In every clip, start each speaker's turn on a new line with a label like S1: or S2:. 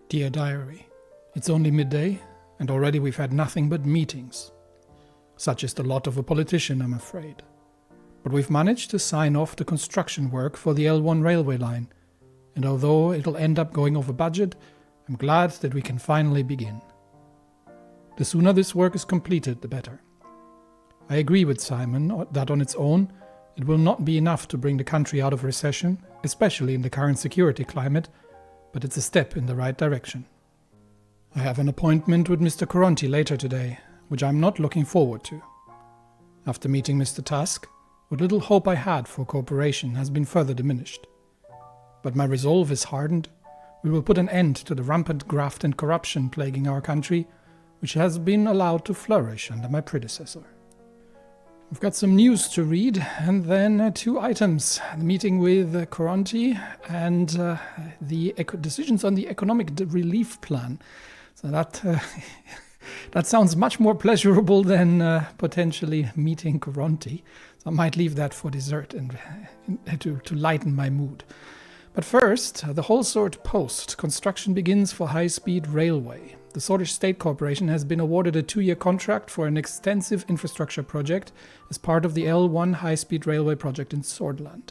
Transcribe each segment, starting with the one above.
S1: Dear Diary, it's only midday, and already we've had nothing but meetings. Such is the lot of a politician, I'm afraid. But we've managed to sign off the construction work for the L1 railway line, and although it'll end up going over budget, I'm glad that we can finally begin. The sooner this work is completed, the better. I agree with Simon that on its own, it will not be enough to bring the country out of recession, especially in the current security climate, but it's a step in the right direction. I have an appointment with Mr Koronti later today, which I'm not looking forward to. After meeting Mr Tusk, what little hope I had for cooperation has been further diminished. But my resolve is hardened. We will put an end to the rampant graft and corruption plaguing our country, which has been allowed to flourish under my predecessor. We've got some news to read, and then 2 items. The meeting with Koronti and the decisions on the economic relief plan. So that sounds much more pleasurable than potentially meeting Koronti. So I might leave that for dessert and to lighten my mood. But first, the Holsworth Post. Construction begins for high-speed railway. The Swedish State Corporation has been awarded a 2-year contract for an extensive infrastructure project as part of the L1 high-speed railway project in Swordland.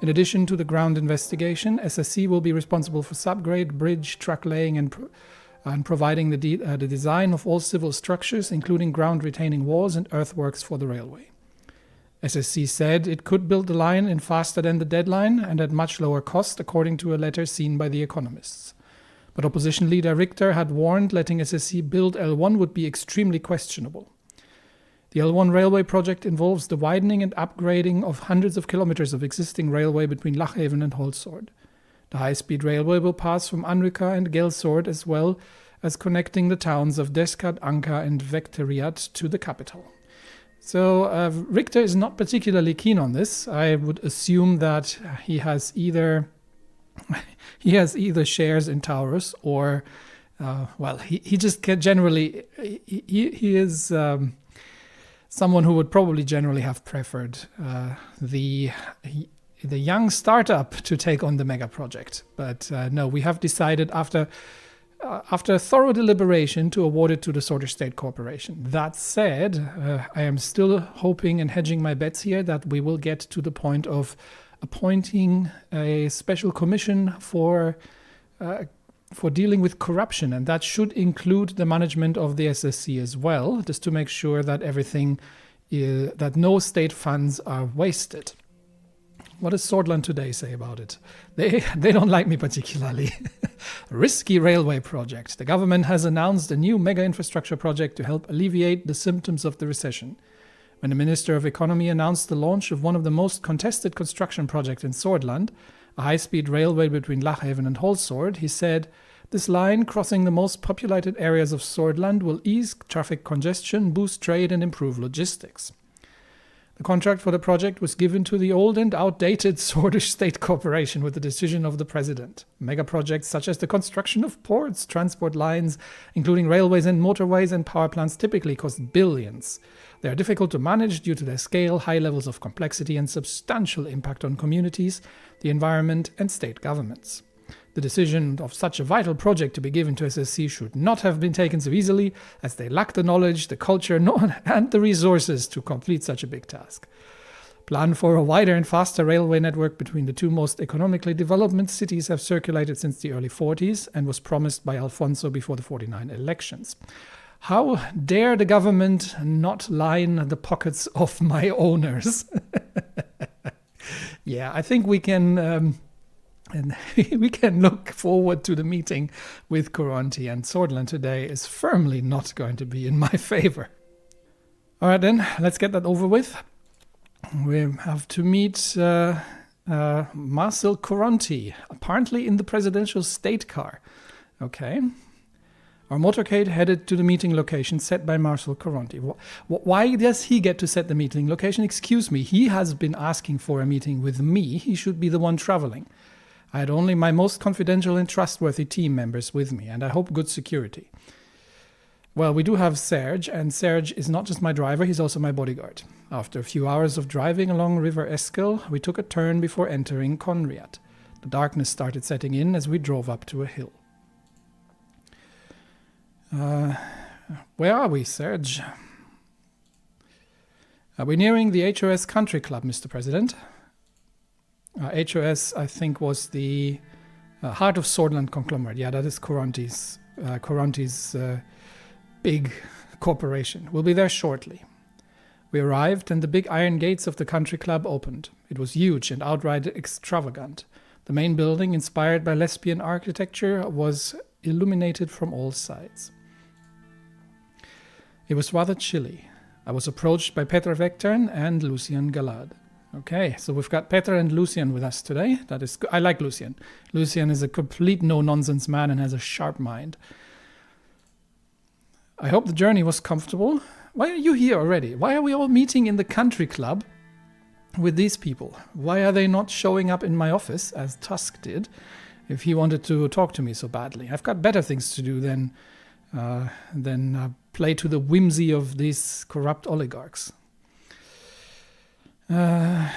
S1: In addition to the ground investigation, SSC will be responsible for subgrade, bridge, track laying and providing the design of all civil structures, including ground retaining walls and earthworks for the railway. SSC said it could build the line in faster than the deadline and at much lower cost, according to a letter seen by The Economists. But opposition leader Richter had warned letting SSC build L1 would be extremely questionable. The L1 railway project involves the widening and upgrading of hundreds of kilometers of existing railway between Lachhaven and Holsworth. The high-speed railway will pass from Anryka and Gelsord, as well as connecting the towns of Deskat, Anka and Vekteriat to the capital. So Richter is not particularly keen on this. I would assume that he has either shares in Taurus or, he just generally, he is someone who would probably generally have preferred the young startup to take on the mega project. But no, we have decided after thorough deliberation to award it to the Swedish State Corporation. That said, I am still hoping and hedging my bets here that we will get to the point of appointing a special commission for dealing with corruption, and that should include the management of the SSC as well, just to make sure that that no state funds are wasted. What does Swordland Today say about it? They don't like me particularly. Risky railway project. The government has announced a new mega infrastructure project to help alleviate the symptoms of the recession. When the Minister of Economy announced the launch of one of the most contested construction projects in Swordland, a high-speed railway between Lachhaven and Holsworth, he said, "This line, crossing the most populated areas of Swordland, will ease traffic congestion, boost trade and improve logistics." The contract for the project was given to the old and outdated Swedish State Corporation with the decision of the President. Mega projects such as the construction of ports, transport lines, including railways and motorways and power plants, typically cost billions. They are difficult to manage due to their scale, high levels of complexity, and substantial impact on communities, the environment, and state governments. The decision of such a vital project to be given to SSC should not have been taken so easily, as they lack the knowledge, the culture, and the resources to complete such a big task. Plan for a wider and faster railway network between the 2 most economically developed cities have circulated since the early 40s and was promised by Alfonso before the 49 elections. How dare the government not line the pockets of my owners? Yeah, I think we can look forward to the meeting with Koronti, and Swordland Today is firmly not going to be in my favor. All right then, let's get that over with. We have to meet Marcel Koronti, apparently in the presidential state car. Okay. Our motorcade headed to the meeting location set by Marcel Koronti. Why does he get to set the meeting location? Excuse me, he has been asking for a meeting with me. He should be the one traveling. I had only my most confidential and trustworthy team members with me, and I hope good security. Well, we do have Serge, and Serge is not just my driver, he's also my bodyguard. After a few hours of driving along River Eskel, we took a turn before entering Conriat. The darkness started setting in as we drove up to a hill. Where are we, Serge? We're nearing the HOS Country Club, Mr. President. HOS, I think, was the Heart of Swordland conglomerate. Yeah, that is Koronti's big corporation. We'll be there shortly. We arrived and the big iron gates of the country club opened. It was huge and outright extravagant. The main building, inspired by lesbian architecture, was illuminated from all sides. It was rather chilly. I was approached by Petra Vectern and Lucien Galad. Okay, so we've got Petra and Lucien with us today. That is good. I like Lucien. Lucien is a complete no-nonsense man and has a sharp mind. I hope the journey was comfortable. Why are you here already? Why are we all meeting in the country club with these people? Why are they not showing up in my office, as Tusk did, if he wanted to talk to me so badly? I've got better things to do than play to the whimsy of these corrupt oligarchs. What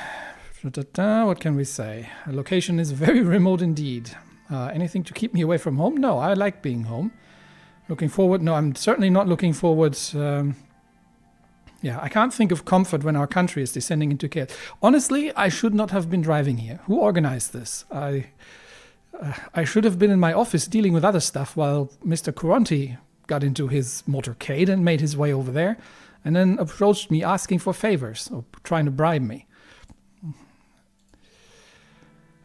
S1: can we say? The location is very remote indeed. Anything to keep me away from home? No, I like being home. Looking forward? No, I'm certainly not looking forward. I can't think of comfort when our country is descending into chaos. Honestly, I should not have been driving here. Who organized this? I should have been in my office dealing with other stuff while Mr. Koronti got into his motorcade and made his way over there, and then approached me asking for favors or trying to bribe me.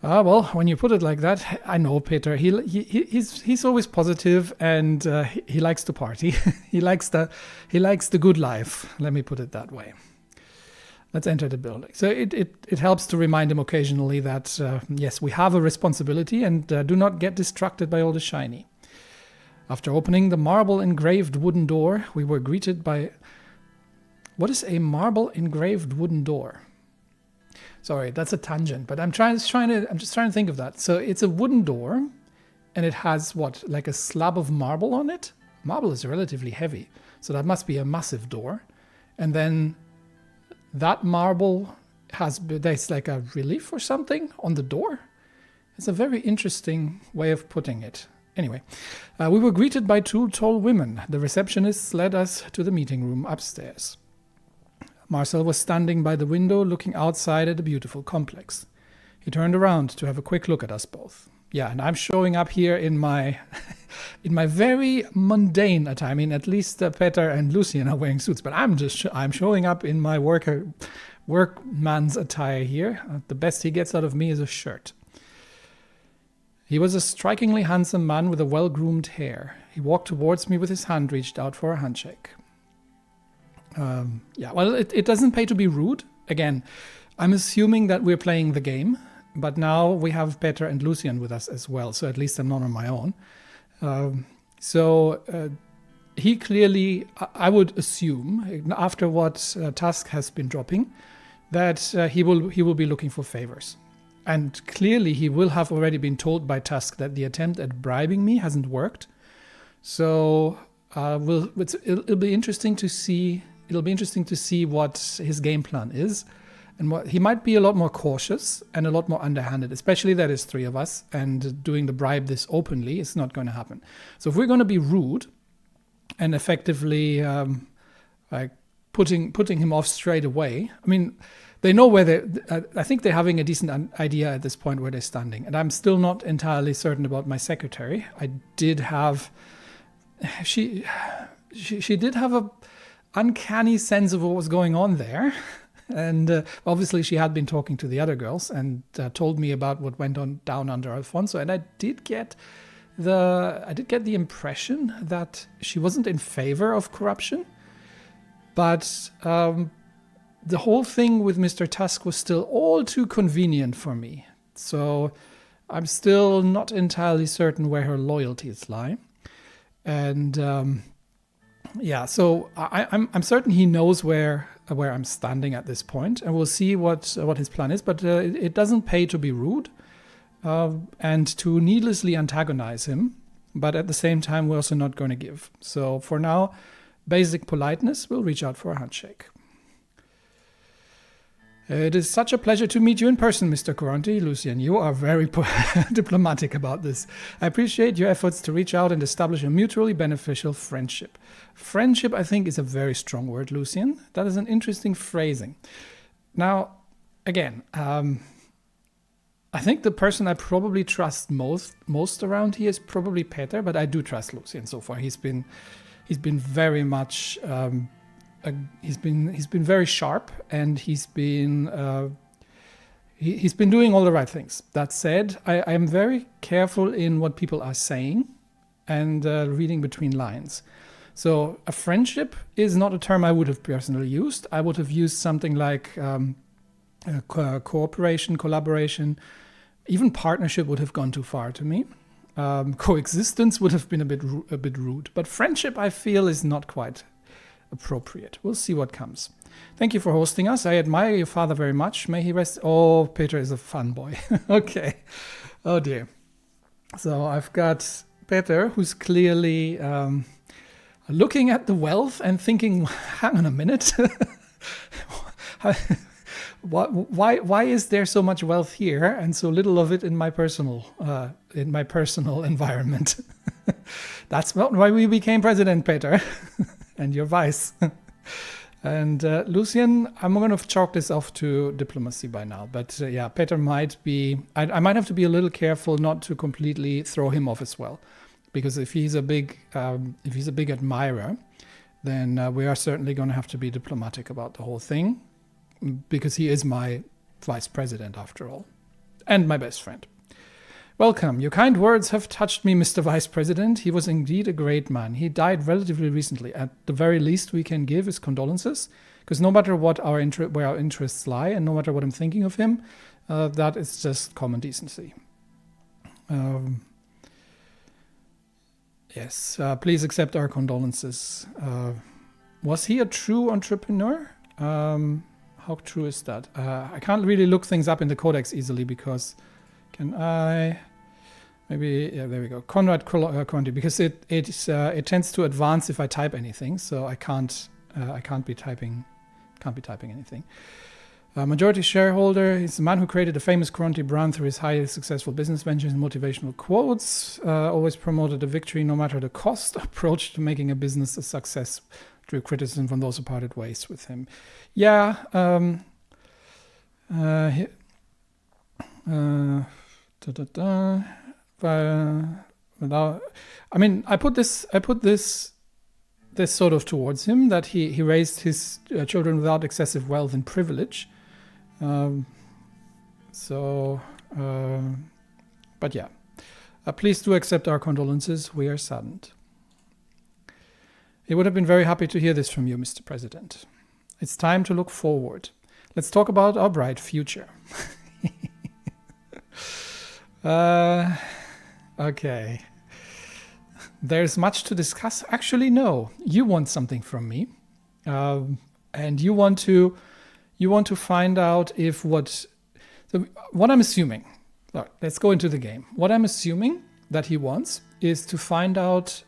S1: Well, when you put it like that, I know Peter. He's always positive and he likes to party. he likes the good life. Let me put it that way. Let's enter the building. So it helps to remind him occasionally that yes, we have a responsibility and do not get distracted by all the shiny. After opening the marble engraved wooden door, we were greeted by... What is a marble engraved wooden door? Sorry, that's a tangent, but I'm just trying to think of that. So it's a wooden door, and it has what, like a slab of marble on it? Marble is relatively heavy, so that must be a massive door. And then that marble there's like a relief or something on the door. It's a very interesting way of putting it. Anyway, we were greeted by two tall women. The receptionists led us to the meeting room upstairs. Marcel was standing by the window looking outside at the beautiful complex. He turned around to have a quick look at us both. Yeah, and I'm showing up here in my in my very mundane attire. I mean, at least Peter and Lucien are wearing suits, but I'm showing up in my workman's attire here. The best he gets out of me is a shirt. He was a strikingly handsome man with a well-groomed hair. He walked towards me with his hand reached out for a handshake. It doesn't pay to be rude. Again, I'm assuming that we're playing the game, but now we have Peter and Lucien with us as well, so at least I'm not on my own. He clearly, I would assume, after what Tusk has been dropping, that he will be looking for favors. And clearly he will have already been told by Tusk that the attempt at bribing me hasn't worked. So it'll be interesting to see. It'll be interesting to see what his game plan is, and what he might be a lot more cautious and a lot more underhanded. Especially that is three of us, and doing the bribe this openly is not going to happen. So if we're going to be rude and effectively putting him off straight away, I mean. They know where I think they're having a decent idea at this point where they're standing. And I'm still not entirely certain about my secretary. I did have... She did have a uncanny sense of what was going on there. And obviously she had been talking to the other girls and told me about what went on down under Alfonso. And I did get the impression that she wasn't in favor of corruption. But... the whole thing with Mr. Tusk was still all too convenient for me. So I'm still not entirely certain where her loyalties lie. And so I'm certain he knows where I'm standing at this point, and we'll see what his plan is. But it doesn't pay to be rude and to needlessly antagonize him. But at the same time, we're also not going to give. So for now, basic politeness, we'll reach out for a handshake. It is such a pleasure to meet you in person, Mr. Koronti. Lucian, you are very diplomatic about this. I appreciate your efforts to reach out and establish a mutually beneficial friendship. Friendship, I think, is a very strong word, Lucian. That is an interesting phrasing. Now, again, I think the person I probably trust most around here is probably Peter, but I do trust Lucian so far. He's been very much he's been very sharp, and he's been doing all the right things. That said, I am very careful in what people are saying and reading between lines. So a friendship is not a term I would have personally used. I would have used something like cooperation, collaboration, even partnership would have gone too far to me. Coexistence would have been a bit rude. But friendship, I feel, is not quite appropriate. We'll see what comes. Thank you for hosting us. I admire your father very much. May he rest. Oh, Peter is a fun boy. Okay. Oh dear. So I've got Peter, who's clearly looking at the wealth and thinking, hang on a minute. Why is there so much wealth here and so little of it in my personal environment? That's not why we became president, Peter, and your vice. And Lucian, I'm going to chalk this off to diplomacy by now. But yeah, Peter might be. I might have to be a little careful not to completely throw him off as well, because if he's a big admirer, then we are certainly going to have to be diplomatic about the whole thing. Because he is my vice president, after all, and my best friend. Welcome. Your kind words have touched me, Mr. Vice President. He was indeed a great man. He died relatively recently. At the very least we can give is condolences, because no matter what where our interests lie, and no matter what I'm thinking of him, that is just common decency. Yes, please accept our condolences. Was he a true entrepreneur? How true is that? I can't really look things up in the codex easily because can I? Maybe, yeah, there we go. Conrad Koronti, because it tends to advance if I type anything, so I can't be typing anything. Majority shareholder, he's the man who created the famous Koronti brand through his highly successful business ventures and motivational quotes. Always promoted a victory no matter the cost approach to making a business a success. Drew criticism from those who parted ways with him. Yeah. I mean, I put this sort of towards him, that he raised his children without excessive wealth and privilege. But yeah, please do accept our condolences. We are saddened. He would have been very happy to hear this from you, Mr. President. It's time to look forward. Let's talk about our bright future. Okay. There's much to discuss. Actually, no. You want something from me, and you want to find out if what I'm assuming. Let's go into the game. What I'm assuming that he wants is to find out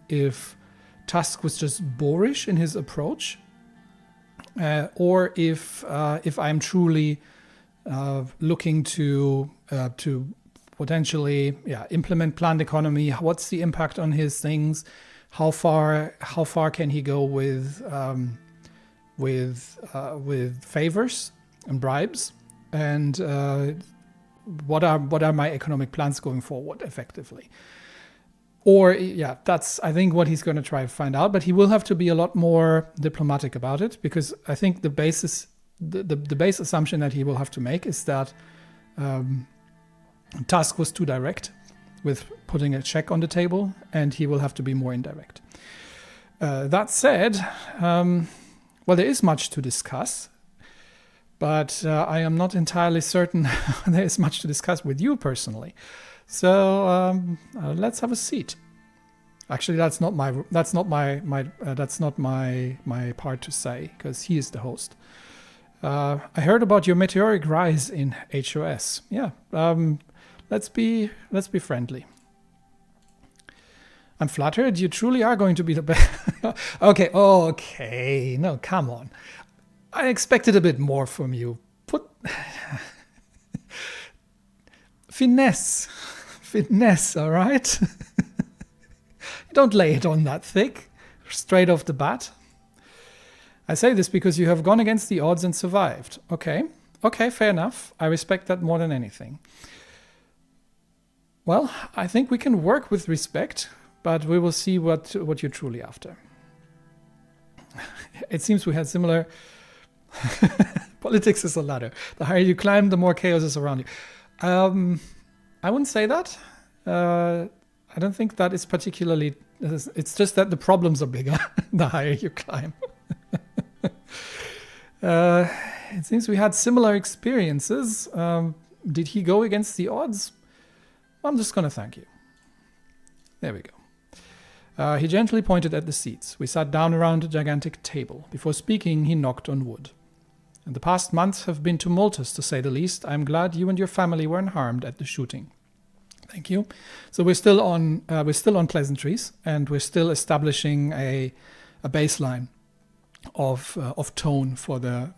S1: if Tusk was just boorish in his approach, or if I'm truly looking to potentially implement planned economy. What's the impact on his things? How far can he go with favors and bribes? And what are my economic plans going forward effectively? Or, that's, I think, what he's going to try to find out. But he will have to be a lot more diplomatic about it, because I think the base assumption that he will have to make is that Tusk was too direct with putting a check on the table, and he will have to be more indirect. That said, there is much to discuss, but I am not entirely certain there is much to discuss with you personally. So let's have a seat. Actually, that's not my part to say, because he is the host. I heard about your meteoric rise in HOS. Yeah, let's be friendly. I'm flattered. You truly are going to be the best. Okay. No, come on. I expected a bit more from you, finesse, all right? You don't lay it on that thick, straight off the bat. I say this because you have gone against the odds and survived. Okay, fair enough. I respect that more than anything. Well, I think we can work with respect, but we will see what you're truly after. It seems we had similar... Politics is a ladder. The higher you climb, the more chaos is around you. I wouldn't say that. I don't think that is particularly... It's just that the problems are bigger the higher you climb. It seems we had similar experiences. Did he go against the odds? I'm just going to thank you. There we go. He gently pointed at the seats. We sat down around a gigantic table. Before speaking, he knocked on wood. And the past months have been tumultuous, to say the least. I'm glad you and your family were unharmed at the shooting. Thank you. So we're still on pleasantries, and we're still establishing a baseline of tone for the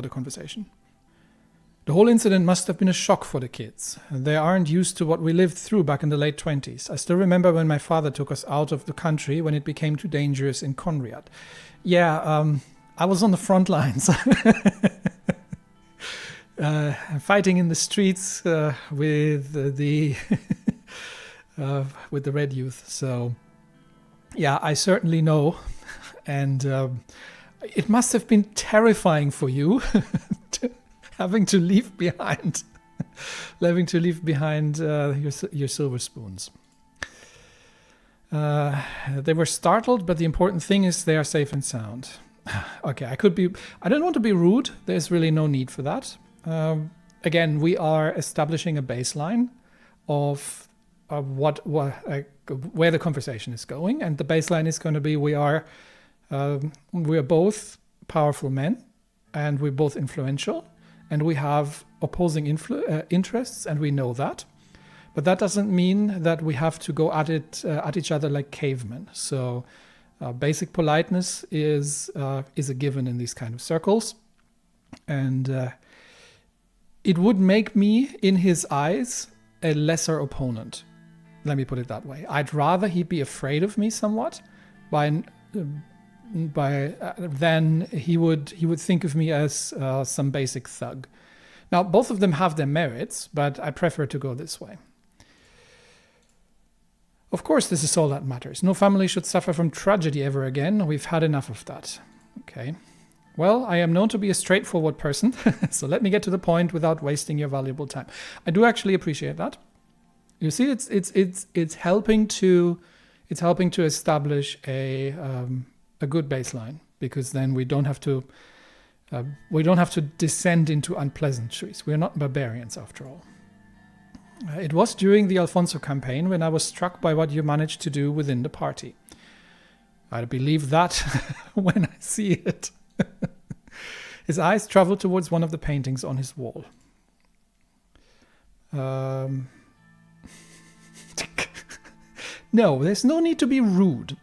S1: conversation. The whole incident must have been a shock for the kids. They aren't used to what we lived through back in the late 20s. I still remember when my father took us out of the country when it became too dangerous in Conriad. Yeah, I was on the front lines. Fighting in the streets with the Red Youth. So, yeah, I certainly know. And it must have been terrifying for you having to leave behind your silver spoons. They were startled, but the important thing is they are safe and sound. Okay, I don't want to be rude. There's really no need for that. Again, we are establishing a baseline of where the conversation is going, and the baseline is going to be we are both powerful men, and we're both influential, and we have opposing interests, and we know that. But that doesn't mean that we have to go at each other like cavemen. So basic politeness is a given in these kind of circles, and it would make me, in his eyes, a lesser opponent. Let me put it that way. I'd rather he be afraid of me somewhat, than he would think of me as some basic thug. Now, both of them have their merits, but I prefer to go this way. Of course, this is all that matters. No family should suffer from tragedy ever again. We've had enough of that. Okay. Well, I am known to be a straightforward person, so let me get to the point without wasting your valuable time. I do actually appreciate that. You see, it's helping to establish a good baseline, because then we don't have to descend into unpleasantries. We're not barbarians after all. It was during the Alfonso campaign when I was struck by what you managed to do within the party. I believe that when I see it. His eyes traveled towards one of the paintings on his wall. No, there's no need to be rude.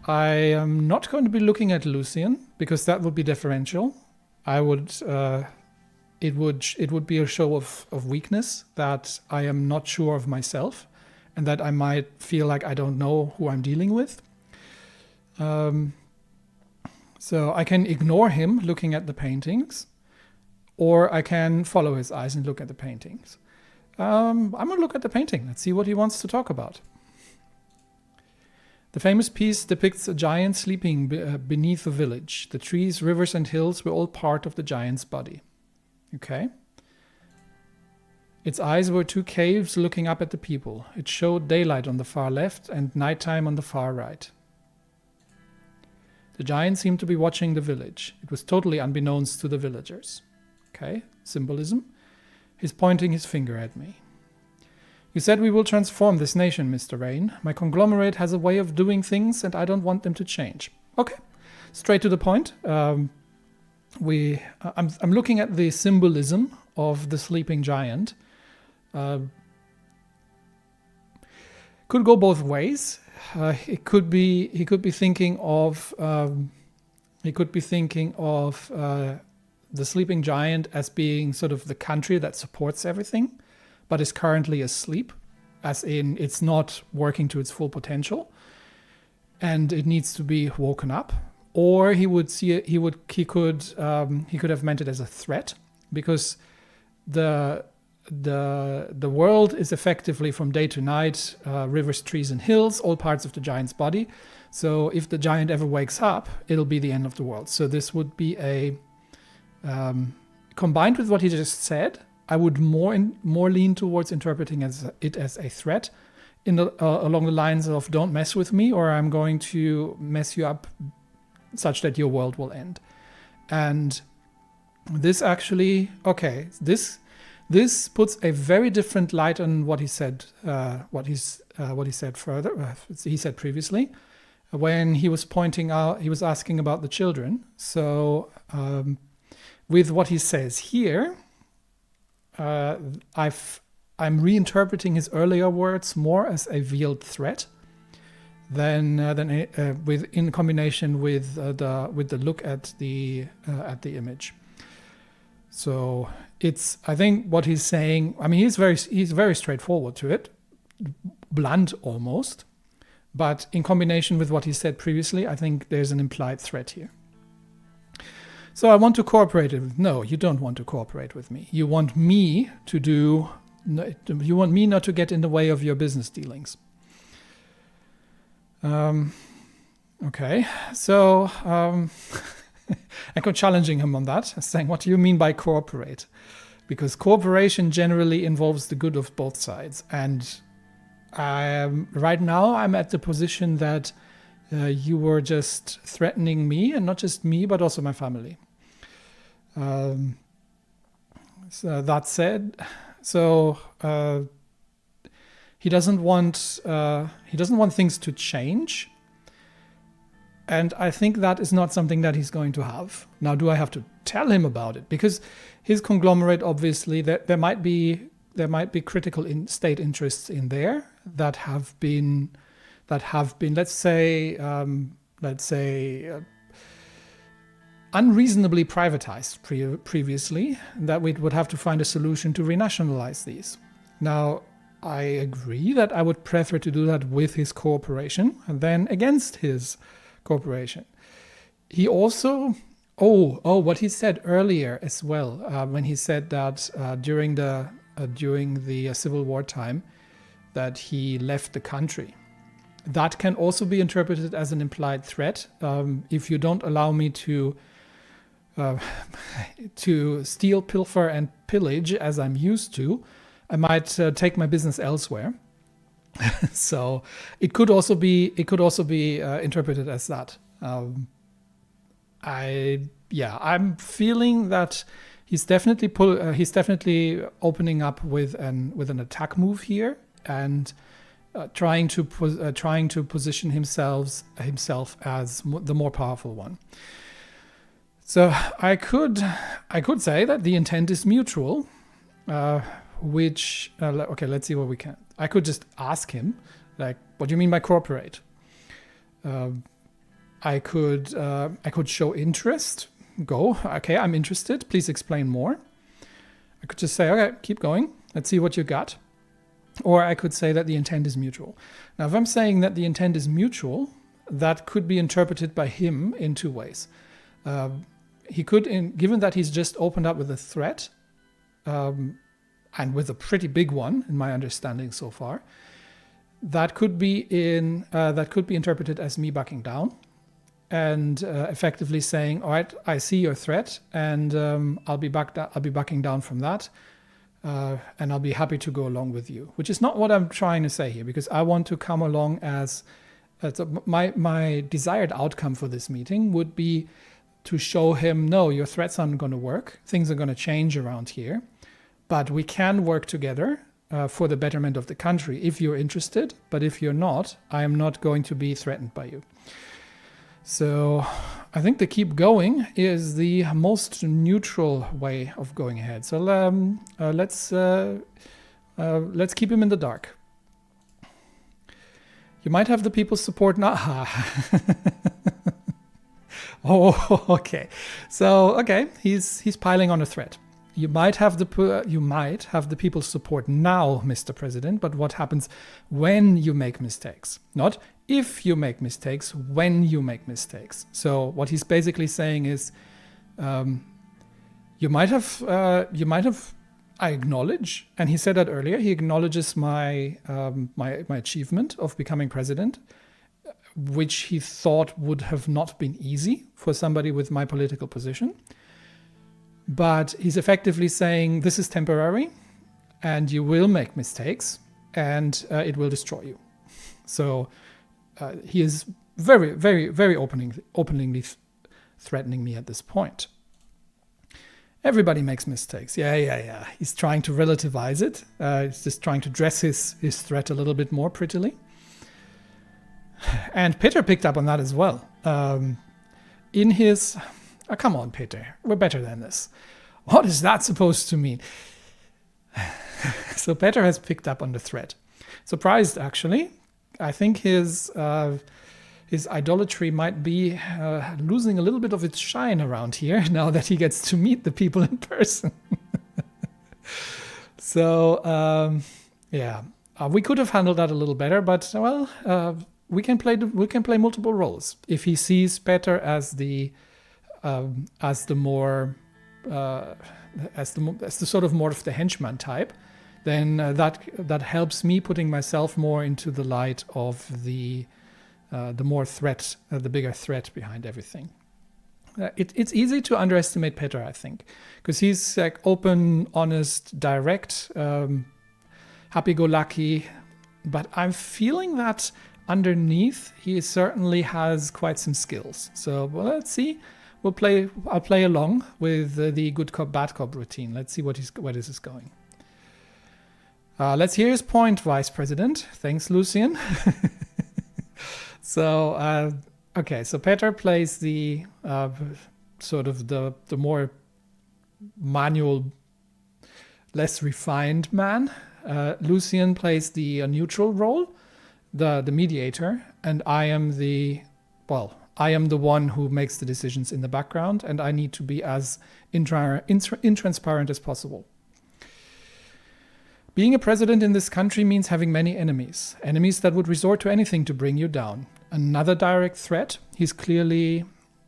S1: I am not going to be looking at Lucian, because that would be deferential. It would be a show of weakness, that I am not sure of myself, and that I might feel like I don't know who I'm dealing with. So I can ignore him looking at the paintings, or I can follow his eyes and look at the paintings. I'm going to look at the painting. Let's see what he wants to talk about. The famous piece depicts a giant sleeping beneath a village. The trees, rivers, and hills were all part of the giant's body. Okay. Its eyes were two caves looking up at the people. It showed daylight on the far left and nighttime on the far right. The giant seemed to be watching the village. It was totally unbeknownst to the villagers. Okay, symbolism. He's pointing his finger at me. You said we will transform this nation, Mr. Rayne. My conglomerate has a way of doing things, and I don't want them to change. Okay, straight to the point. I'm looking at the symbolism of the sleeping giant. Could go both ways. He could be thinking of He could be thinking of the sleeping giant as being sort of the country that supports everything, but is currently asleep, as in it's not working to its full potential, and it needs to be woken up. Or he would see it, he could have meant it as a threat, because the world is effectively from day to night, rivers, trees, and hills, all parts of the giant's body. So if the giant ever wakes up, it'll be the end of the world. So this would be a combined with what he just said, I would more lean towards interpreting it as a threat, along the lines of "don't mess with me, or I'm going to mess you up, such that your world will end." And this actually, okay, this puts a very different light on what he said. What he said further. He said previously, when he was pointing out, he was asking about the children. So with what he says here, I'm reinterpreting his earlier words more as a veiled threat than in combination with the look at the image. So it's, I think what he's saying, I mean, he's very straightforward to it, blunt almost, but in combination with what he said previously, I think there's an implied threat here. So I want to cooperate with. No, you don't want to cooperate with me. You want me not to get in the way of your business dealings. Okay, so I go challenging him on that, saying, what do you mean by cooperate? Because cooperation generally involves the good of both sides. And right now I'm at the position that you were just threatening me, and not just me, but also my family. So that said, he doesn't want things to change. And I think that is not something that he's going to have. Now, do I have to tell him about it? Because his conglomerate, obviously, there might be critical state interests in there that have been, let's say, unreasonably privatized previously, that we would have to find a solution to renationalize these. Now, I agree that I would prefer to do that with his cooperation than against his cooperation. He also, what he said earlier as well, when he said that during the Civil War time, that he left the country. That can also be interpreted as an implied threat. If you don't allow me to steal, pilfer, and pillage as I'm used to, I might take my business elsewhere. So it could also be interpreted as that. I'm feeling that he's definitely opening up with an attack move here, and trying to position himself as the more powerful one. So I could say that the intent is mutual, which okay, let's see what we can. I could just ask him, like, what do you mean by cooperate? I could show interest. Okay, I'm interested. Please explain more. I could just say, okay, keep going. Let's see what you got. Or I could say that the intent is mutual. Now, if I'm saying that the intent is mutual, that could be interpreted by him in two ways. He could, given that he's just opened up with a threat, and with a pretty big one, in my understanding so far, that could be interpreted as me backing down, and effectively saying, all right, I see your threat, and I'll be backing down from that, and I'll be happy to go along with you. Which is not what I'm trying to say here, because I want to come along as my desired outcome for this meeting would be to show him, no, your threats aren't going to work. Things are going to change around here, but we can work together for the betterment of the country if you're interested. But if you're not, I am not going to be threatened by you. So I think the keep going is the most neutral way of going ahead. So let's keep him in the dark. You might have the people's support now. Oh, okay. So, okay, he's piling on a threat. You might have the people's support now, Mr. President, but what happens when you make mistakes? Not if you make mistakes, when you make mistakes. So what he's basically saying is, you might have. I acknowledge, and he said that earlier. He acknowledges my achievement of becoming president, which he thought would have not been easy for somebody with my political position. But he's effectively saying this is temporary and you will make mistakes and it will destroy you. So he is very, very, very openly threatening me at this point. Everybody makes mistakes. Yeah. He's trying to relativize it. He's just trying to dress his threat a little bit more prettily. And Peter picked up on that as well. In his... Oh, come on, Peter. We're better than this. What is that supposed to mean? So Peter has picked up on the threat. Surprised, actually. I think his idolatry might be losing a little bit of its shine around here now that he gets to meet the people in person. So, we could have handled that a little better, but, well, we can play multiple roles. If he sees Peter as the sort of more of the henchman type, then that helps me putting myself more into the light of the bigger threat behind everything. It's easy to underestimate Peter, I think, because he's like open, honest, direct, happy-go-lucky, but I'm feeling that underneath he certainly has quite some skills. So, well, let's see. I'll play along with the good cop, bad cop routine. Let's see where this is going. Let's hear his point, Vice President. Thanks, Lucian. So, okay, so Peter plays the sort of the more manual, less refined man. Lucian plays the neutral role, the mediator, and I am the one who makes the decisions in the background, and I need to be as intransparent as possible. Being a president in this country means having many enemies that would resort to anything to bring you down. Another direct threat. He's clearly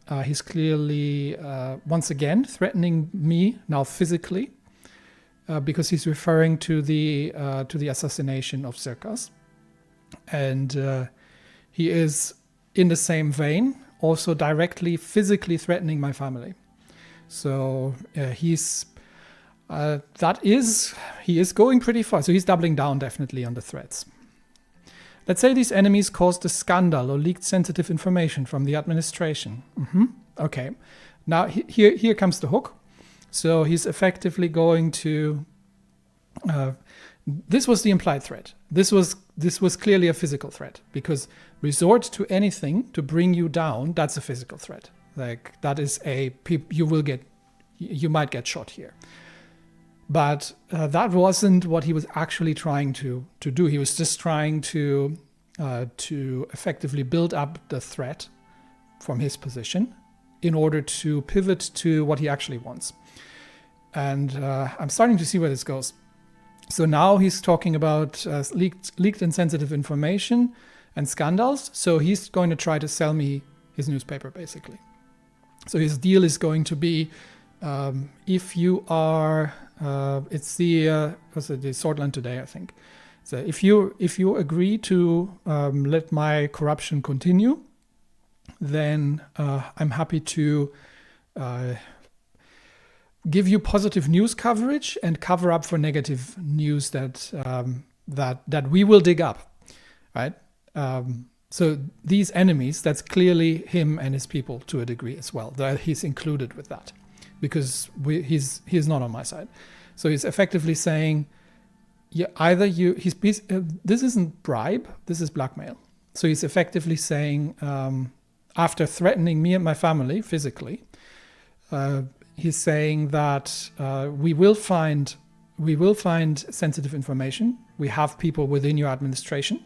S1: once again threatening me now physically, because he's referring to the assassination of Circus, and he is, in the same vein, also directly physically threatening my family. So he is going pretty far. So he's doubling down definitely on the threats. Let's say these enemies caused a scandal or leaked sensitive information from the administration. Okay. Now here comes the hook. So he's effectively going to... this was the implied threat. This was clearly a physical threat, because resort to anything to bring you down, that's a physical threat. Like, that is you might get shot here. But that wasn't what he was actually trying to do. He was just trying to effectively build up the threat from his position in order to pivot to what he actually wants. And I'm starting to see where this goes. So now he's talking about leaked and sensitive information and scandals. So he's going to try to sell me his newspaper, basically. So his deal is going to be, if you are, it's the Swordland Today, I think. So if you agree to let my corruption continue, then I'm happy to give you positive news coverage and cover up for negative news that we will dig up, right? So these enemies, that's clearly him and his people to a degree as well. That he's included with that, because he's not on my side. So he's effectively saying, this isn't bribe, this is blackmail. So he's effectively saying, after threatening me and my family physically, he's saying that we will find sensitive information. We have people within your administration,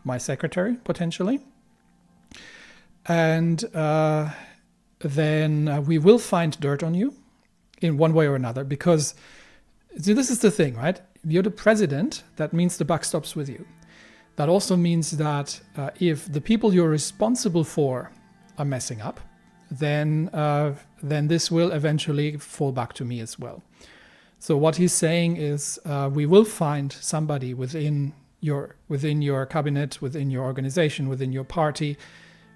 S1: my secretary potentially, and then we will find dirt on you in one way or another. Because see, this is the thing, right? You're the president. That means the buck stops with you. That also means that if the people you're responsible for are messing up, then this will eventually fall back to me as well. So what he's saying is we will find somebody within your cabinet, within your organization, within your party,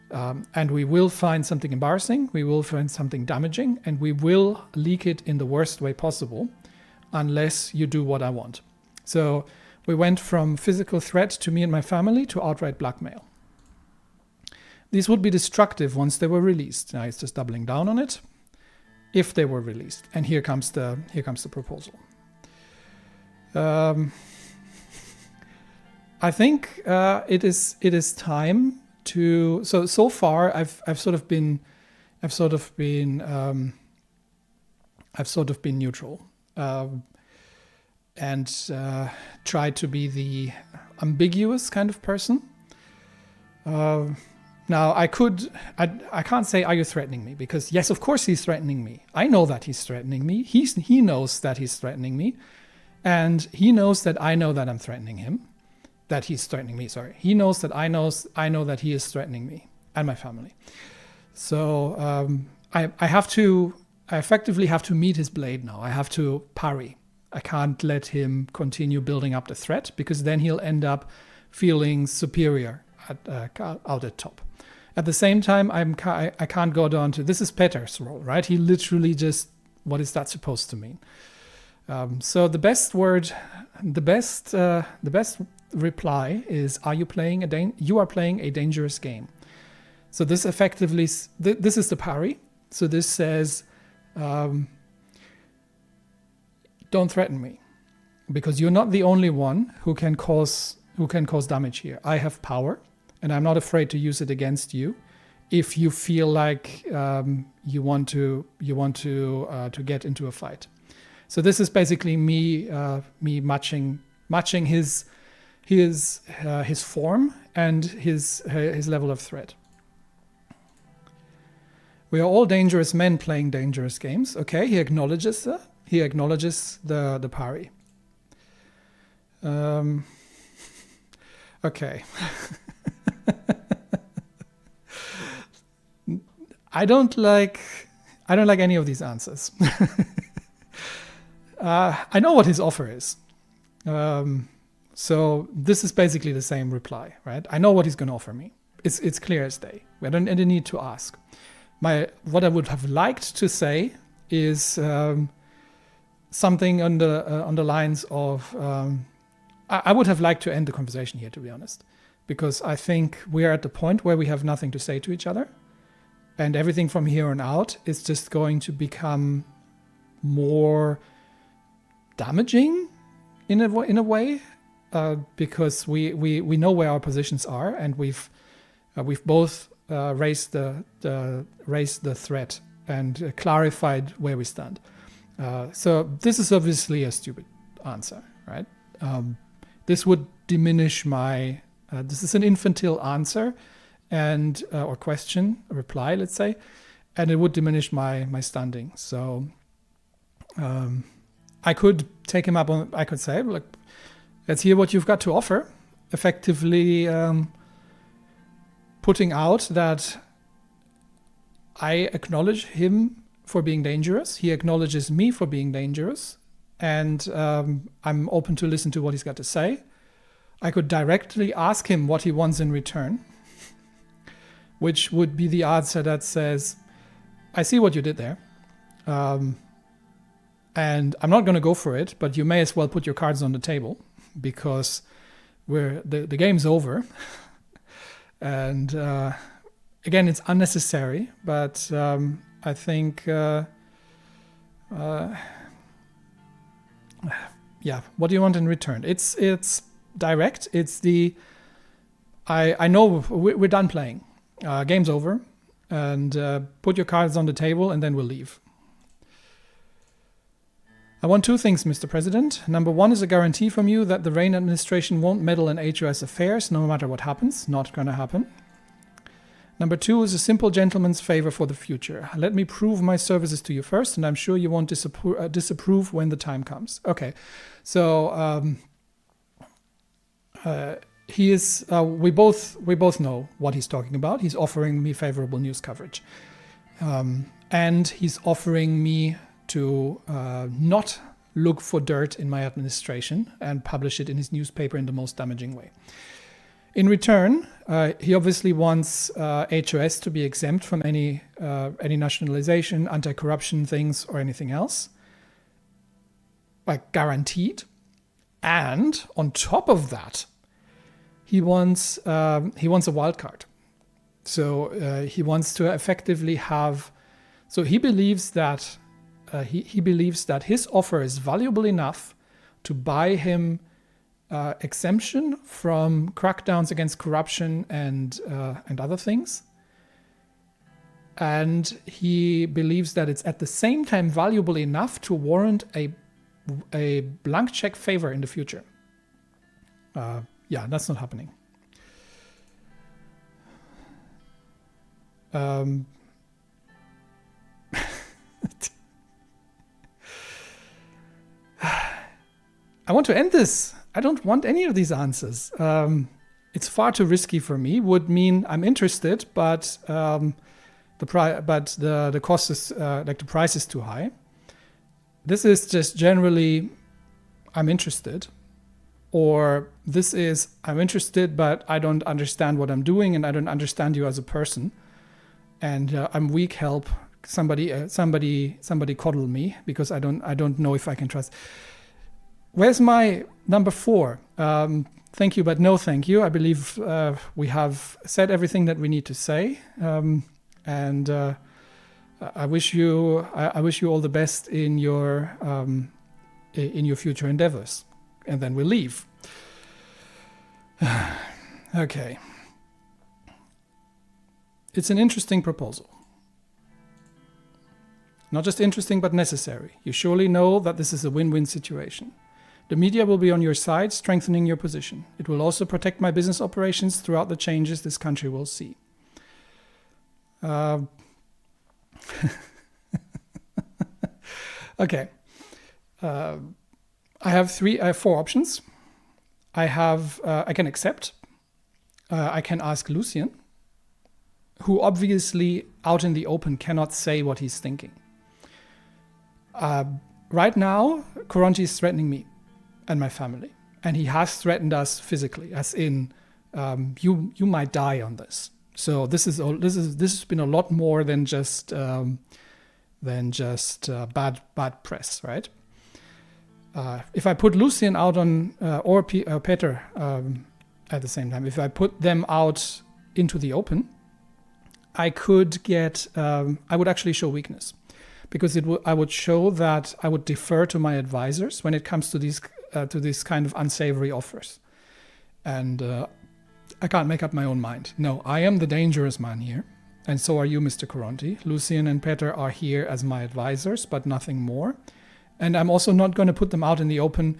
S1: and we will find something embarrassing, we will find something damaging, and we will leak it in the worst way possible unless you do what I want. So we went from physical threat to me and my family to outright blackmail. These would be destructive once they were released. Now it's just doubling down on it. If they were released, and here comes the proposal. I think it is time to. So far I've sort of been neutral and tried to be the ambiguous kind of person. Now, I can't say, are you threatening me? Because yes, of course he's threatening me. I know that he's threatening me. He knows that he's threatening me. And he knows that I know that I'm threatening him. That he's threatening me, sorry. He knows that I know that he is threatening me and my family. So I effectively have to meet his blade now. I have to parry. I can't let him continue building up the threat, because then he'll end up feeling superior out at top. At the same time, I can't go down to, this is Peter's role, right? He literally just, what is that supposed to mean? So the best reply is, you are playing a dangerous game. So this effectively, this is the parry. So this says, don't threaten me, because you're not the only one who can cause damage here. I have power, and I'm not afraid to use it against you if you feel like you want to get into a fight. So this is basically me matching his form and his level of threat. We are all dangerous men playing dangerous games. Okay, he acknowledges that. He acknowledges the parry. Okay. I don't like any of these answers. I know what his offer is. So this is basically the same reply, right? I know what he's going to offer me. It's clear as day. I don't need to ask. What I would have liked to say is something on the lines of, I would have liked to end the conversation here, to be honest, because I think we are at the point where we have nothing to say to each other, and everything from here on out is just going to become more damaging in a way, because we know where our positions are, and we've both raised the threat and clarified where we stand. So this is obviously a stupid answer, right? This would diminish my. This is an infantile answer, and or question, a reply, let's say, and it would diminish my standing. So I could take him up on. I could say, look, let's hear what you've got to offer. Effectively, putting out that I acknowledge him for being dangerous. He acknowledges me for being dangerous. And I'm open to listen to what he's got to say. I could directly ask him what he wants in return, which would be the answer that says, I see what you did there. And I'm not going to go for it, but you may as well put your cards on the table, because the game's over. And again, it's unnecessary, but I think... yeah, what do you want in return? It's direct. It's I know we're done playing. Game's over, and put your cards on the table, and then we'll leave. I want two things, Mr. President. Number one is a guarantee from you that the Rayne administration won't meddle in HOS affairs, no matter what happens. Not going to happen. Number 2 is a simple gentleman's favor for the future. Let me prove my services to you first, and I'm sure you won't disapprove when the time comes. Okay, so he is. We both know what he's talking about. He's offering me favorable news coverage, and he's offering me to not look for dirt in my administration and publish it in his newspaper in the most damaging way. In return, he obviously wants HOS to be exempt from any nationalization, anti-corruption things, or anything else, like guaranteed. And on top of that, he wants a wild card. So he wants to effectively have. So he believes that he believes that his offer is valuable enough to buy him exemption from crackdowns against corruption and other things. And he believes that it's at the same time valuable enough to warrant a blank check favor in the future. Yeah, that's not happening. I want to end this. I don't want any of these answers. It's far too risky for me. Would mean I'm interested, but the cost is the price is too high. This is just generally I'm interested, or this is I'm interested, but I don't understand what I'm doing, and I don't understand you as a person, and I'm weak. Help somebody coddle me because I don't know if I can trust. Where's my number 4? Thank you, but no thank you. I believe we have said everything that we need to say, and I wish you all the best in your future endeavors. And then we'll leave. Okay. It's an interesting proposal. Not just interesting, but necessary. You surely know that this is a win-win situation. The media will be on your side, strengthening your position. It will also protect my business operations throughout the changes this country will see. Okay. I have 4 options. I can accept. I can ask Lucien, who obviously out in the open cannot say what he's thinking. Right now, Koronti is threatening me and my family, and he has threatened us physically, as in you might die on this. So this has been a lot more than just bad press, right? If I put Lucien out on or Peter at the same time, if I put them out into the open, I could get I would actually show weakness, because I would show that I would defer to my advisors when it comes to these kind of unsavory offers, and I can't make up my own mind. No, I am the dangerous man here, and so are you, Mr. Koronti. Lucien and Peter are here as my advisors, but nothing more. And I'm also not going to put them out in the open,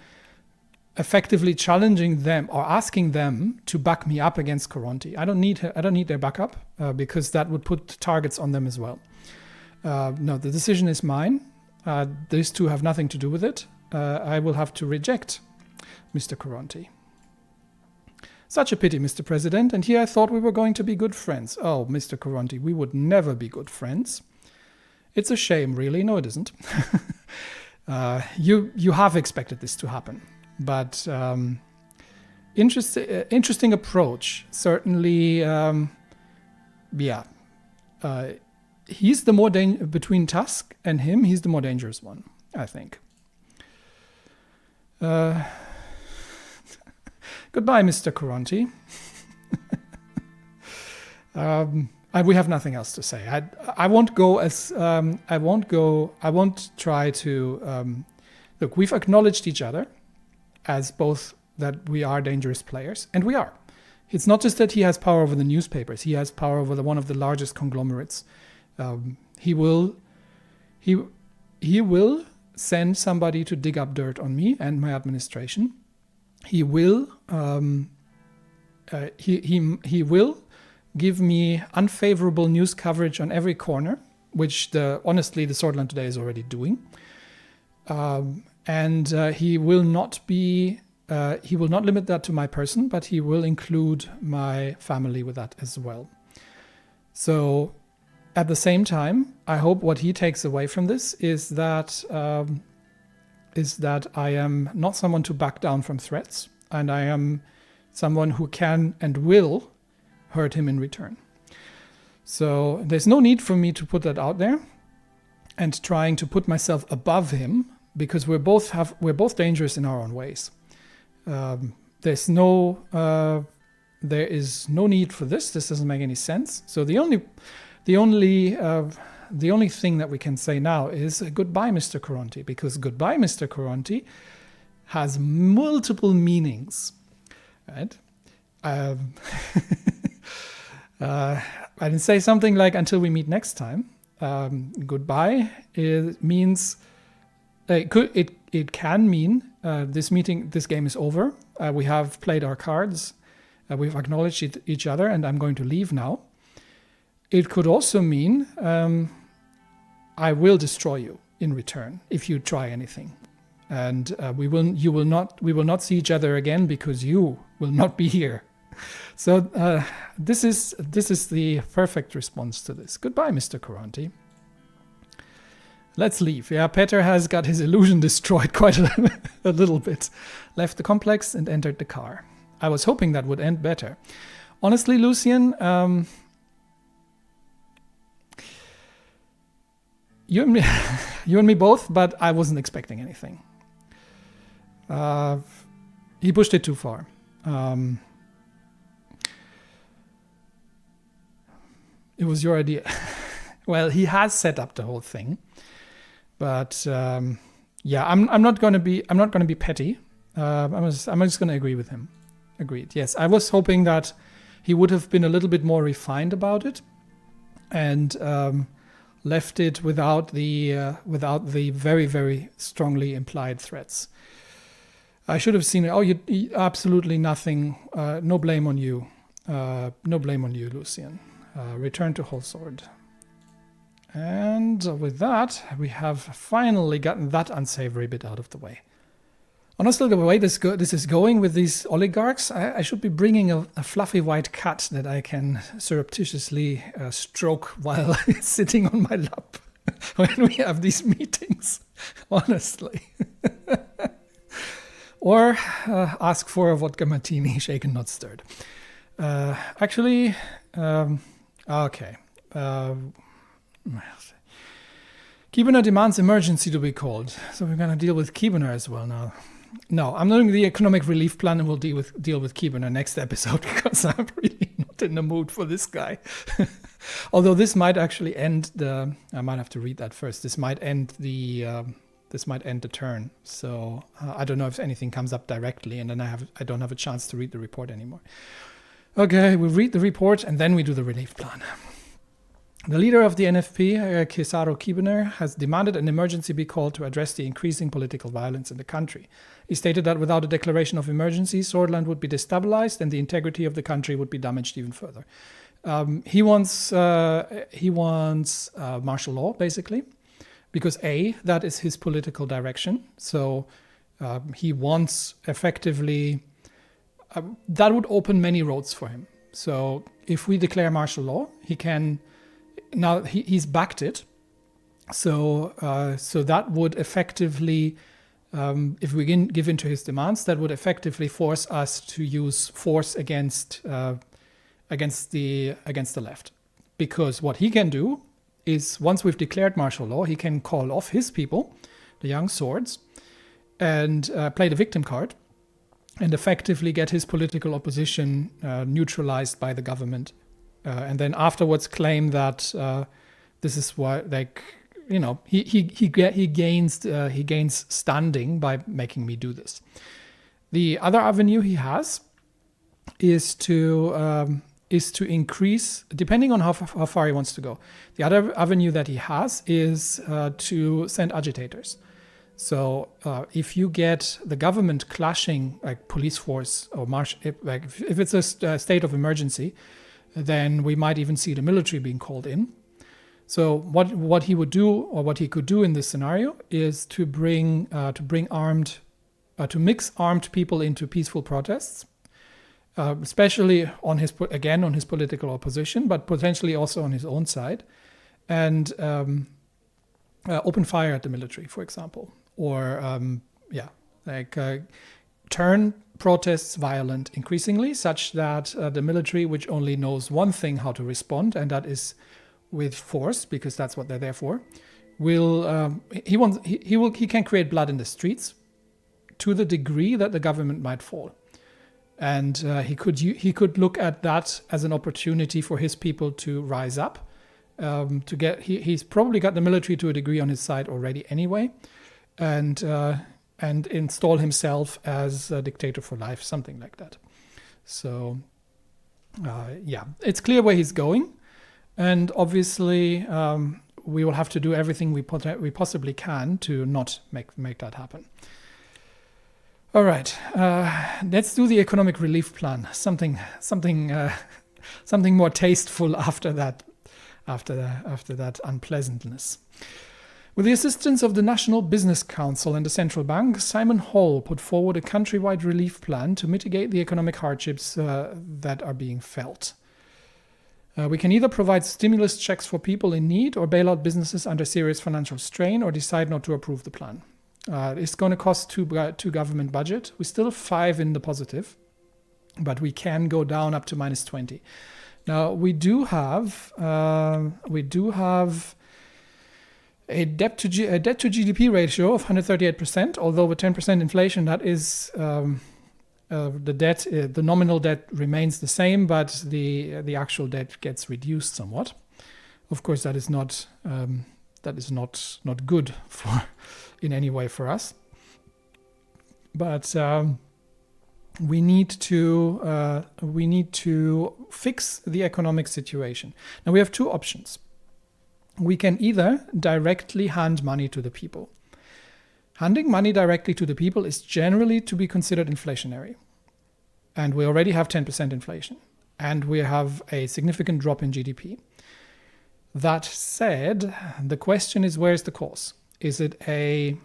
S1: effectively challenging them or asking them to back me up against Koronti. I don't need their backup because that would put targets on them as well. No, the decision is mine. These two have nothing to do with it. I will have to reject Mr. Koronti. Such a pity, Mr. President, and here I thought we were going to be good friends. Oh, Mr. Koronti, we would never be good friends. It's a shame, really. No, it isn't. You have expected this to happen, but interesting approach. Certainly, he's the more between Tusk and him. He's the more dangerous one, I think. Goodbye, Mr. Koronti. We have nothing else to say. I won't go as I won't try to look. We've acknowledged each other as both that we are dangerous players, and we are. It's not just that he has power over the newspapers; he has power over one of the largest conglomerates. He will send somebody to dig up dirt on me and my administration. He will give me unfavorable news coverage on every corner, which honestly the Swordland Today is already doing. And he will not limit that to my person, but he will include my family with that as well. So at the same time, I hope what he takes away from this is that I am not someone to back down from threats, and I am someone who can and will hurt him in return. So there's no need for me to put that out there and trying to put myself above him, because we're both dangerous in our own ways. There is no need for this. This doesn't make any sense. So the only thing that we can say now is goodbye, Mr. Koronti, because goodbye, Mr. Koronti has multiple meanings, right? I didn't say something like until we meet next time. Goodbye means it can mean this game is over. We have played our cards. We've acknowledged each other, and I'm going to leave now. It could also mean I will destroy you in return if you try anything, and we will not see each other again because you will not be here. So this is the perfect response to this. Goodbye, Mr. Koronti. Let's leave. Yeah, Peter has got his illusion destroyed quite a little bit. Left the complex and entered the car. I was hoping that would end better. Honestly, Lucian, you and me both, but I wasn't expecting anything. He pushed it too far. It was your idea. Well, he has set up the whole thing. But yeah, I'm not going to be petty. I'm just going to agree with him. Agreed. Yes, I was hoping that he would have been a little bit more refined about it, and left it without the very, very strongly implied threats. I should have seen it. Oh, you absolutely nothing. No blame on you. No blame on you, Lucian. Return to whole sword. And with that, we have finally gotten that unsavory bit out of the way. Honestly, the way this is going with these oligarchs, I should be bringing a fluffy white cat that I can surreptitiously stroke while it's sitting on my lap when we have these meetings, honestly. Or ask for a vodka martini, shaken, not stirred. Okay. Keebener demands emergency to be called. So we're going to deal with Keebener as well now. No, I'm doing the economic relief plan, and we'll deal with Keebener next episode, because I'm really not in the mood for this guy. Although this might actually end I might have to read that first. This might end the turn. So I don't know if anything comes up directly, and then I don't have a chance to read the report anymore. Okay, we read the report and then we do the relief plan. The leader of the NFP, Kesaro Keebener, has demanded an emergency be called to address the increasing political violence in the country. He stated that without a declaration of emergency, Swordland would be destabilized and the integrity of the country would be damaged even further. He wants martial law, basically, because that is his political direction. So he wants effectively... that would open many roads for him. So if we declare martial law, he can... Now he's backed it, so that would effectively, if we give in to his demands, that would effectively force us to use force against the left, because what he can do is, once we've declared martial law, he can call off his people, the young swords, and play the victim card, and effectively get his political opposition neutralized by the government. And then afterwards claim that this is why, he gains standing by making me do this. The other avenue he has is to increase, depending on how far he wants to go. The other avenue that he has is to send agitators. So if you get the government clashing, like police force or if it's a state of emergency, then we might even see the military being called in. So what he would do, or what he could do in this scenario, is to mix armed people into peaceful protests, especially on his political opposition, but potentially also on his own side, and open fire at the military, for example, or turn protests violent increasingly, such that the military, which only knows one thing how to respond, and that is with force, because that's what they're there for, he can create blood in the streets to the degree that the government might fall, and he could look at that as an opportunity for his people to rise up. He's probably got the military to a degree on his side already anyway, and install himself as a dictator for life, something like that. So, it's clear where he's going. And obviously, we will have to do everything we possibly can to not make that happen. All right, let's do the economic relief plan. Something more tasteful after that unpleasantness. With the assistance of the National Business Council and the Central Bank, Simon Hall put forward a countrywide relief plan to mitigate the economic hardships that are being felt. We can either provide stimulus checks for people in need or bail out businesses under serious financial strain, or decide not to approve the plan. It's going to cost two government budget. We still have 5 in the positive, but we can go down up to -20. Now we do have a debt to GDP ratio of 138%. Although with 10% inflation, that is the nominal debt remains the same, but the actual debt gets reduced somewhat. Of course, that is not good for in any way for us. But we need to fix the economic situation. Now we have 2 options. We can either directly hand money to the people. Handing money directly to the people is generally to be considered inflationary. And we already have 10% inflation. And we have a significant drop in GDP. That said, the question is, where's the cause? Is it a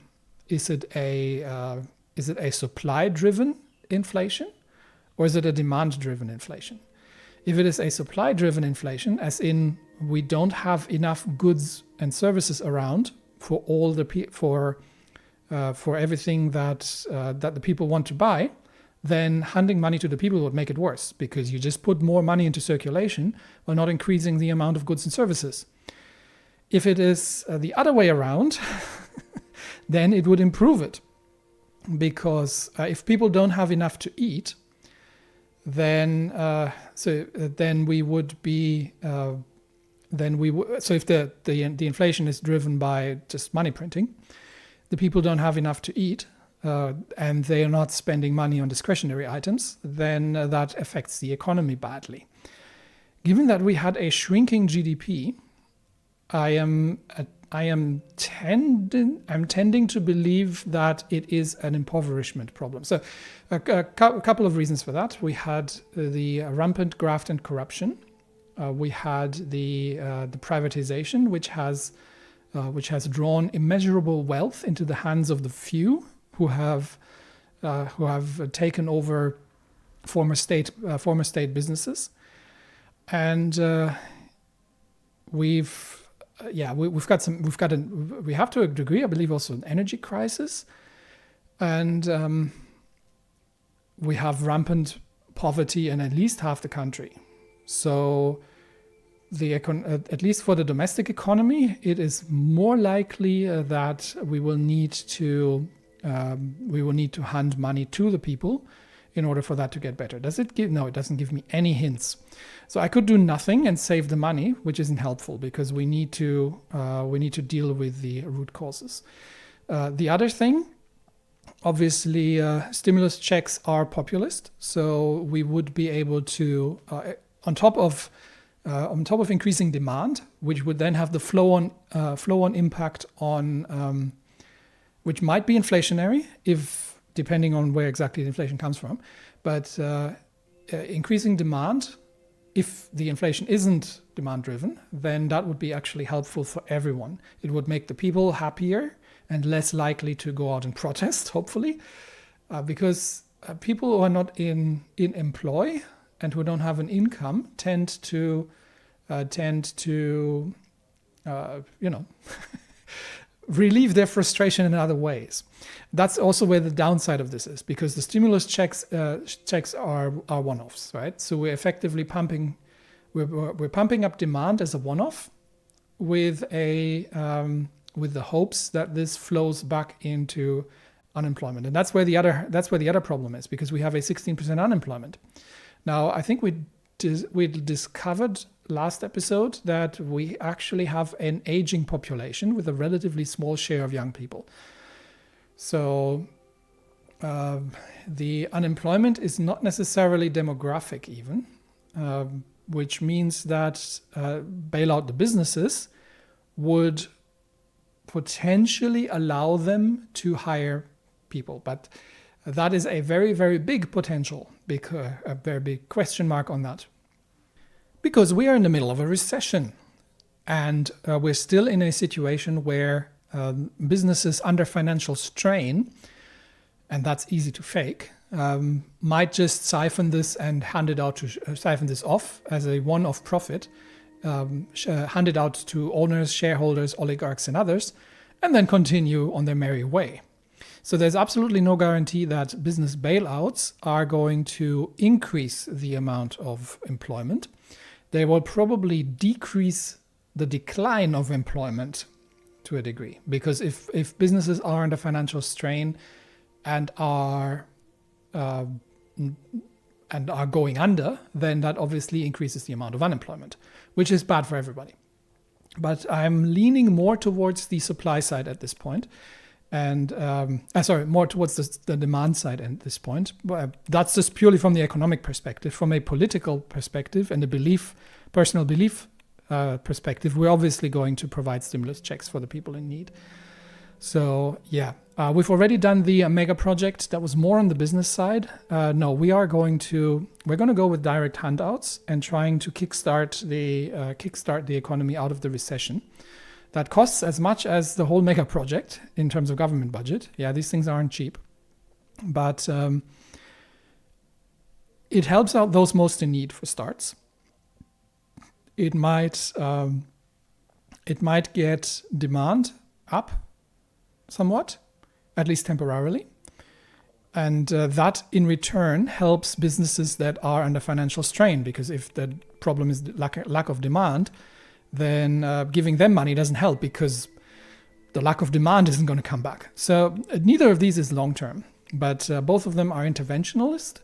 S1: supply-driven inflation, or is it a demand-driven inflation? If it is a supply-driven inflation, as in we don't have enough goods and services around for all for everything that the people want to buy, then handing money to the people would make it worse, because you just put more money into circulation while not increasing the amount of goods and services. If it is the other way around, then it would improve it, because if people don't have enough to eat, then if the inflation is driven by just money printing, the people don't have enough to eat, and they are not spending money on discretionary items, then that affects the economy badly. Given that we had a shrinking GDP, I'm tending to believe that it is an impoverishment problem. So a couple of reasons for that. We had the rampant graft and corruption. We had the privatization, which has drawn immeasurable wealth into the hands of the few who have taken over former state businesses, and we have to a degree, I believe, also an energy crisis, and we have rampant poverty in at least half the country. So at least for the domestic economy, it is more likely that we will need to hand money to the people in order for that to get better. Does it give? No, it doesn't give me any hints. So I could do nothing and save the money, which isn't helpful, because we need to deal with the root causes. The other thing, obviously, stimulus checks are populist, so we would be able to, on top of increasing demand, which would then have the flow-on impact on, which might be inflationary, depending on where exactly the inflation comes from, but increasing demand if the inflation isn't demand driven, then that would be actually helpful for everyone. It would make the people happier and less likely to go out and protest, hopefully, because people who are not in employ and who don't have an income tend to relieve their frustration in other ways. That's also where the downside of this is, because the stimulus checks are one-offs, right? So we're effectively pumping up demand as a one-off with the hopes that this flows back into unemployment, and that's where the other problem is, because we have a 16% unemployment. Now, I think we discovered last episode that we actually have an aging population with a relatively small share of young people. So the unemployment is not necessarily demographic even, which means that bail out the businesses would potentially allow them to hire people. But that is a very, very big potential, a very big question mark on that. Because we are in the middle of a recession, and we're still in a situation where businesses under financial strain, and that's easy to fake, might just siphon this and siphon this off as a one-off profit, hand it out to owners, shareholders, oligarchs, and others, and then continue on their merry way. So there's absolutely no guarantee that business bailouts are going to increase the amount of employment. They will probably decrease the decline of employment to a degree, because if businesses are under financial strain and are going under, then that obviously increases the amount of unemployment, which is bad for everybody. But I'm leaning more towards the supply side at this point, and more towards the demand side at this point. That's just purely from the economic perspective. From a political perspective and a personal belief perspective, we're obviously going to provide stimulus checks for the people in need. So yeah, we've already done the mega project that was more on the business side. No, we're going to go with direct handouts and trying to kickstart the economy out of the recession. That costs as much as the whole mega project in terms of government budget. Yeah, these things aren't cheap, but it helps out those most in need for starts. It might get demand up somewhat, at least temporarily. And that in return helps businesses that are under financial strain, because if the problem is lack of demand, then giving them money doesn't help, because the lack of demand isn't going to come back. So neither of these is long-term, but both of them are interventionist.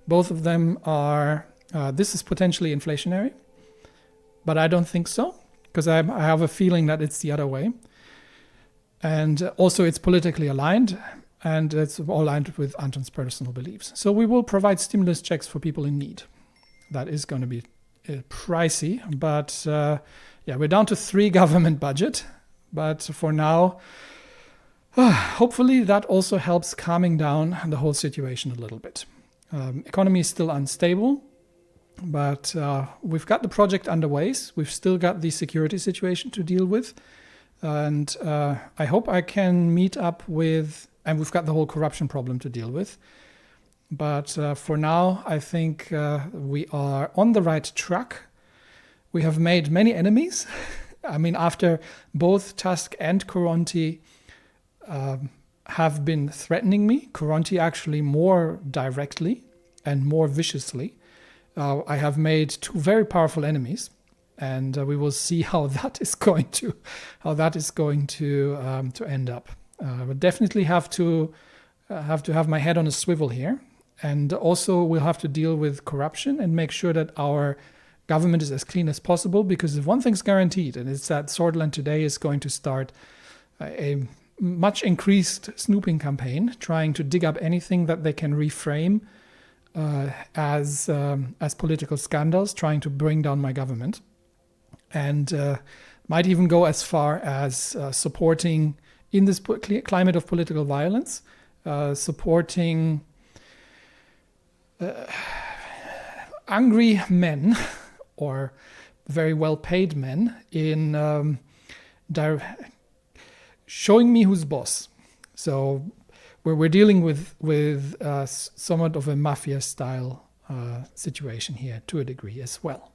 S1: Both of them are, this is potentially inflationary, but I don't think so, because I have a feeling that it's the other way. And also it's politically aligned, and it's all aligned with Anton's personal beliefs. So we will provide stimulus checks for people in need. That is going to be pricey, but we're down to 3 government budget. But for now, hopefully that also helps calming down the whole situation a little bit. Economy is still unstable, but we've got the project underway. We've still got the security situation to deal with. And I hope I can meet up with, and we've got the whole corruption problem to deal with. But for now, I think we are on the right track. We have made many enemies. I mean, after both Tusk and Koronti have been threatening me, Koronti actually more directly and more viciously, I have made 2 very powerful enemies. And we will see how that is going to end up. But definitely have to have my head on a swivel here, and also we'll have to deal with corruption and make sure that our government is as clean as possible. Because if one thing's guaranteed, and it's that Swordaland today is going to start a much increased snooping campaign, trying to dig up anything that they can reframe as political scandals, trying to bring down my government. And might even go as far as supporting, in this climate of political violence, supporting angry men or very well-paid men in showing me who's boss. So we're dealing with somewhat of a mafia-style situation here to a degree as well.